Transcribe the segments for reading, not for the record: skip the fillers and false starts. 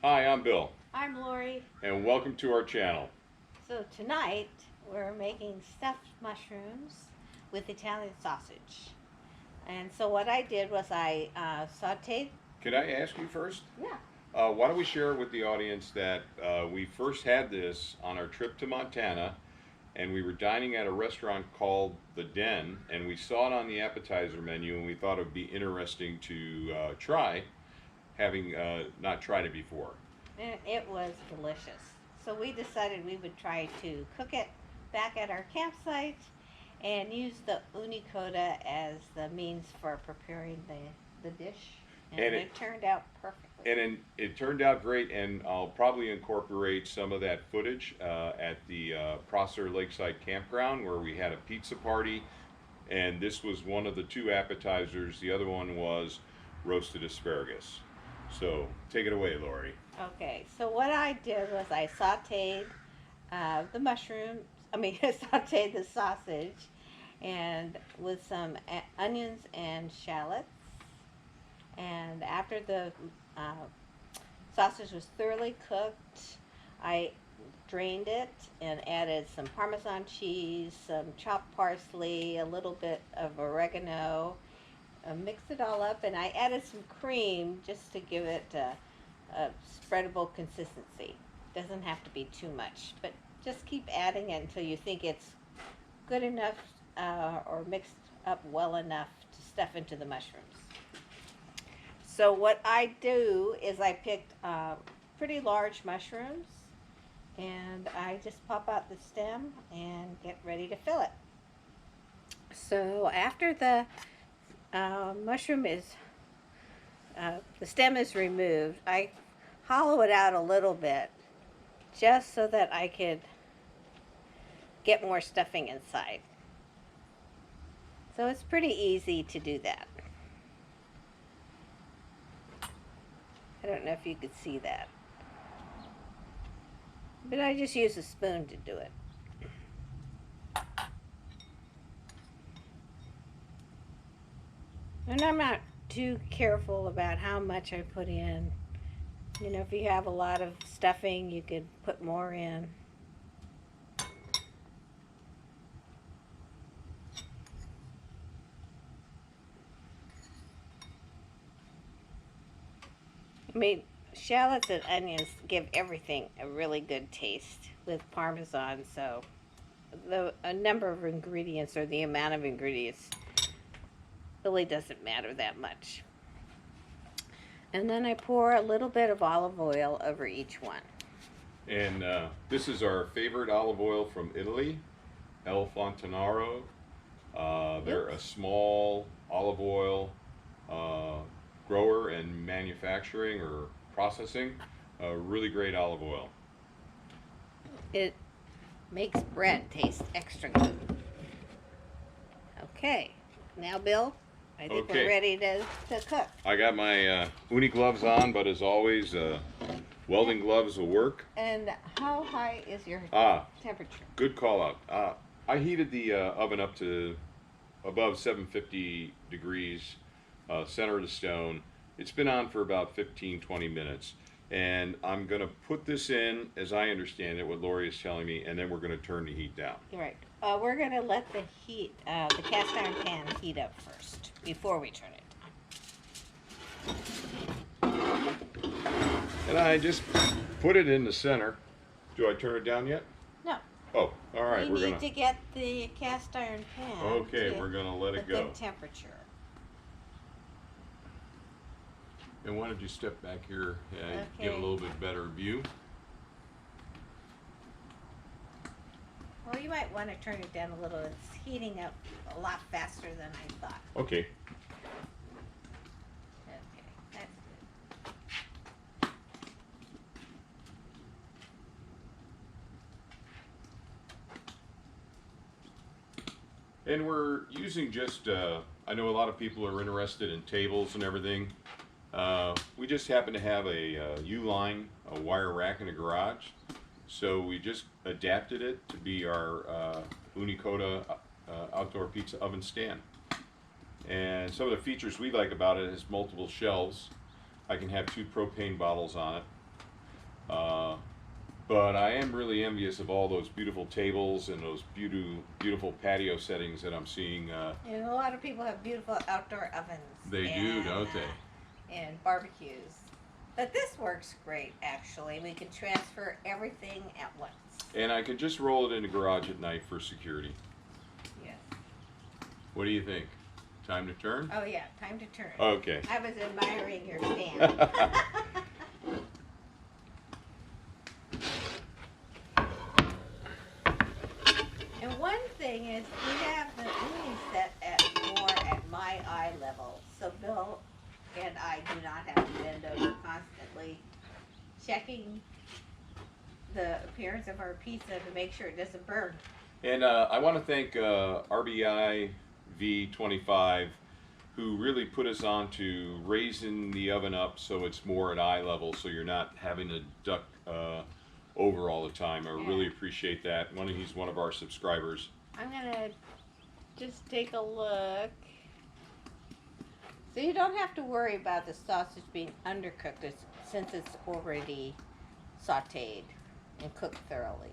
Hi, I'm Bill, I'm Laurie. and welcome to our channel. So tonight we're making stuffed mushrooms with Italian sausage. And so what I did was I sauteed. Can I ask you first? Yeah. Why don't we share with the audience that we first had this on our trip to Montana, and we were dining at a restaurant called The Den, and we saw it on the appetizer menu, and we thought it would be interesting to try, having not tried it before. And it was delicious. So we decided we would try to cook it back at our campsite and use the Ooni Koda as the means for preparing the dish. And And it it turned out perfectly. it turned out great, and I'll probably incorporate some of that footage at the Prosser Lakeside Campground where we had a pizza party, and this was one of the two appetizers. The other one was roasted asparagus. So take it away, Laurie. Okay, so what I did was I sauteed the mushrooms, sauteed the sausage and with some onions and shallots. And after the uh, sausage was thoroughly cooked, I drained it and added some Parmesan cheese, some chopped parsley, a little bit of oregano, mixed it all up, and I added some cream just to give it a spreadable consistency. Doesn't have to be too much, but just keep adding it until you think it's good enough or mixed up well enough to stuff into the mushrooms. So what I do is I picked pretty large mushrooms and I just pop out the stem and get ready to fill it. So after mushroom is the stem is removed, I hollow it out a little bit just so that I could get more stuffing inside. So it's pretty easy to do that. I don't know if you could see that, but I just use a spoon to do it. And I'm not too careful about how much I put in. You know, if you have a lot of stuffing, you could put more in. I mean, shallots and onions give everything a really good taste with Parmesan, so a number of ingredients or the amount of ingredients really doesn't matter that much. And then I pour a little bit of olive oil over each one. And this is our favorite olive oil from Italy, El Fontanaro. They're a small olive oil uh, grower and manufacturing or processing. Really great olive oil. It makes bread taste extra good. Okay, now Bill, I think we're Okay, ready to cook. I got my uni gloves on, but as always, welding gloves will work. And how high is your Ah, temperature? good call out. I heated the oven up to above 750 degrees, center of the stone. It's been on for about 15-20 minutes. And I'm going to put this in, as I understand it, what Laurie is telling me, and then we're going to turn the heat down. You're right. We're gonna let the cast iron pan heat up first before we turn it on. And I just put it in the center. Do I turn it down yet? No, Oh, all right. we We're need going to get the cast iron pan. Okay, to we're going to let a it go. good temperature. And why don't you step back here and get a Okay. little bit better view? Well, you might want to turn it down a little. It's heating up a lot faster than I thought. Okay. Okay, that's good. And we're using just, I know a lot of people are interested in tables and everything. We just happen to have a U-line, a wire rack in the garage. So we just adapted it to be our Ooni Koda outdoor pizza oven stand. And some of the features we like about it is multiple shelves. I can have 2 propane bottles on it. But I am really envious of all those beautiful tables and those beautiful patio settings that I'm seeing. And a lot of people have beautiful outdoor ovens. They do, don't they? And barbecues. But this works great, actually. We can transfer everything at once. And I can just roll it in the garage at night for security. Yes. What do you think? Time to turn? Oh, yeah. Time to turn. Okay. I was admiring your stand. And one thing is, we have the uni set at my eye level. So Bill and I do not have to bend over constantly checking the appearance of our pizza to make sure it doesn't burn. And I want to thank RBI V25, who really put us on to raising the oven up so it's more at eye level, so you're not having to duck over all the time. I really appreciate that. He's one of our subscribers. I'm gonna just take a look. So you don't have to worry about the sausage being undercooked since it's already sauteed and cooked thoroughly.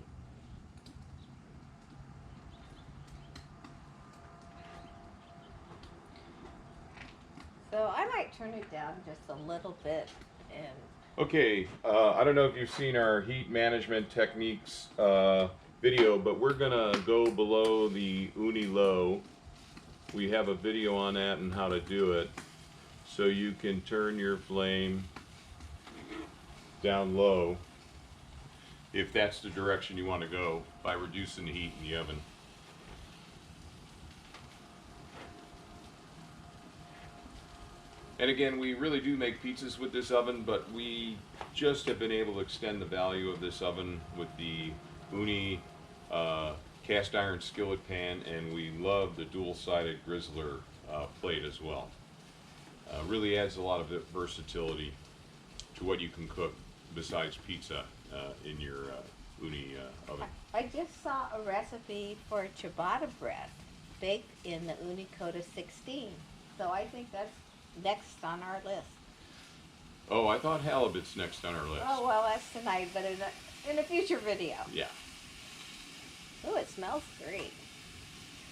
So I might turn it down just a little bit and Okay, I don't know if you've seen our heat management techniques video, but we're gonna go below the uni low. We have a video on that and how to do it. So you can turn your flame down low if that's the direction you want to go by reducing the heat in the oven. And again, we really do make pizzas with this oven, but we just have been able to extend the value of this oven with the Ooni cast iron skillet pan, and we love the dual-sided grizzler plate as well. Really adds a lot of versatility to what you can cook besides pizza in your Ooni oven. I just saw a recipe for ciabatta bread baked in the Ooni Koda 16. So I think that's next on our list. Oh, I thought halibut's next on our list. Oh, well, that's tonight, but in a future video. Yeah. Oh, it smells great.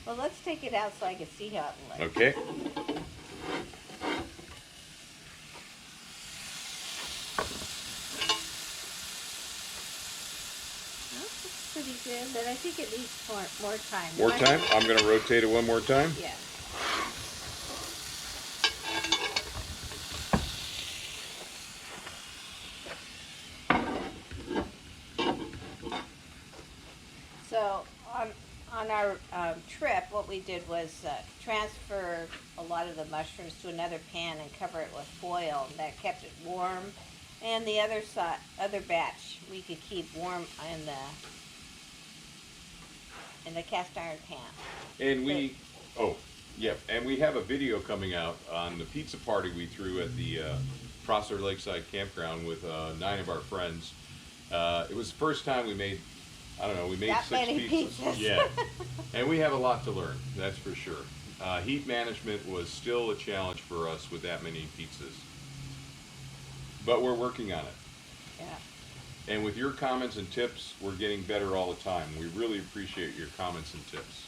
Well, let's take it out so I can see how it looks. Okay. That's pretty good, but I think it needs more time. More time? I'm going to rotate it one more time. Yeah. So on our trip, what we did was transfer a lot of the mushrooms to another pan and cover it with foil. That kept it warm, and the other batch we could keep warm in the cast iron pan. And and we have a video coming out on the pizza party we threw at the Prosser Lakeside Campground with 9 of our friends. It was the first time we made, we made That 6 many pizzas. Yeah, and we have a lot to learn, that's for sure. Heat management was still a challenge for us with that many pizzas. But we're working on it. Yeah. And with your comments and tips, we're getting better all the time. We really appreciate your comments and tips.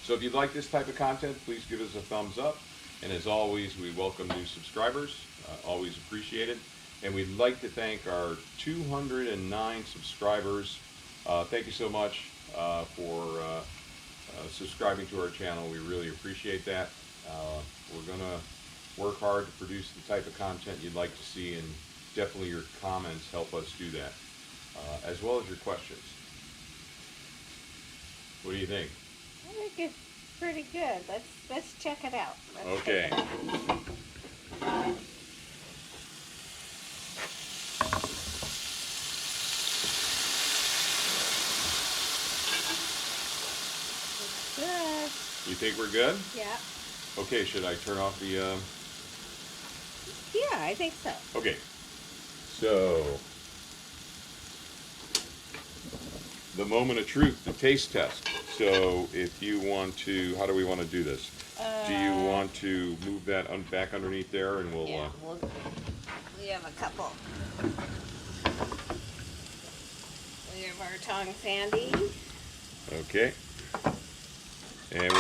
So if you'd like this type of content, please give us a thumbs up. And as always, we welcome new subscribers. Always appreciate it. And we'd like to thank our 209 subscribers. Thank you so much for subscribing to our channel. We really appreciate that. We're going to work hard to produce the type of content you'd like to see, and definitely your comments help us do that, as well as your questions. What do you think? I think it's pretty good. Let's check it out. Okay. Good. You think we're good? Yeah. Okay, should I turn off the... Yeah, I think so. Okay. So, the moment of truth, the taste test. So, if you want to... How do we want to do this? Do you want to move that back underneath there, and we'll? Yeah, we have a couple. We have our tongs handy. Okay. And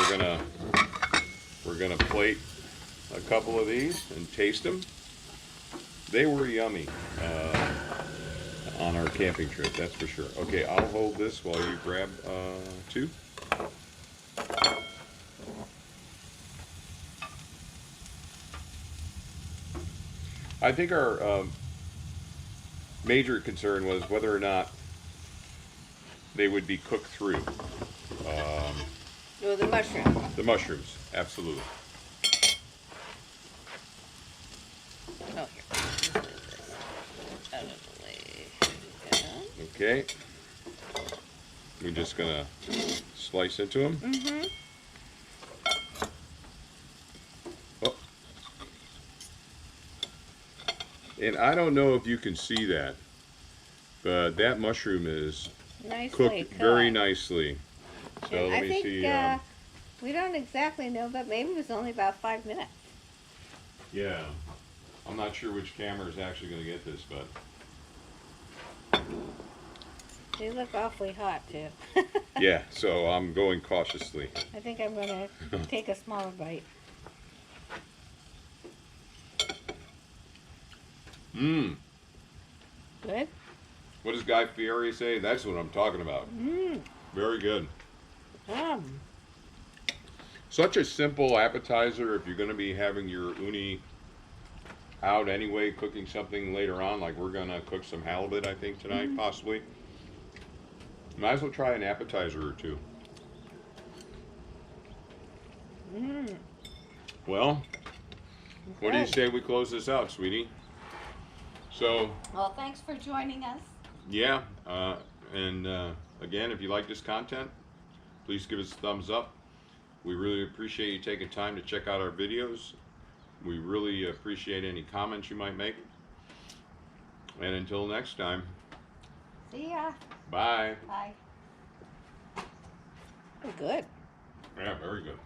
we're gonna plate a couple of these and taste them. They were yummy on our camping trip, that's for sure. Okay, I'll hold this while you grab two. I think our major concern was whether or not they would be cooked through. Oh, the mushroom. The mushrooms, absolutely. Oh, here. Let's move this out of the way. Yeah. Okay. We're just gonna slice into them. Mm-hmm. Oh. And I don't know if you can see that, but that mushroom is Nicely cooked very nicely. So And let I me think see. we don't exactly know, but maybe it was only about 5 minutes. Yeah, I'm not sure which camera is actually going to get this, but They look awfully hot too. yeah. So I'm going cautiously. I think I'm gonna take a smaller bite. Mmm. Good. What does Guy Fieri say? That's what I'm talking about. Mmm. Very good. Yum. Such a simple appetizer if you're going to be having your uni out anyway, cooking something later on. Like we're going to cook some halibut, I think, tonight, possibly. Might as well try an appetizer or two. Mmm. Well, what do you say we close this out, sweetie? So, Well, thanks for joining us. yeah, and again, if you like this content, please give us a thumbs up. We really appreciate you taking time to check out our videos. We really appreciate any comments you might make. And until next time, See ya. bye. Bye. Good. Yeah, very good.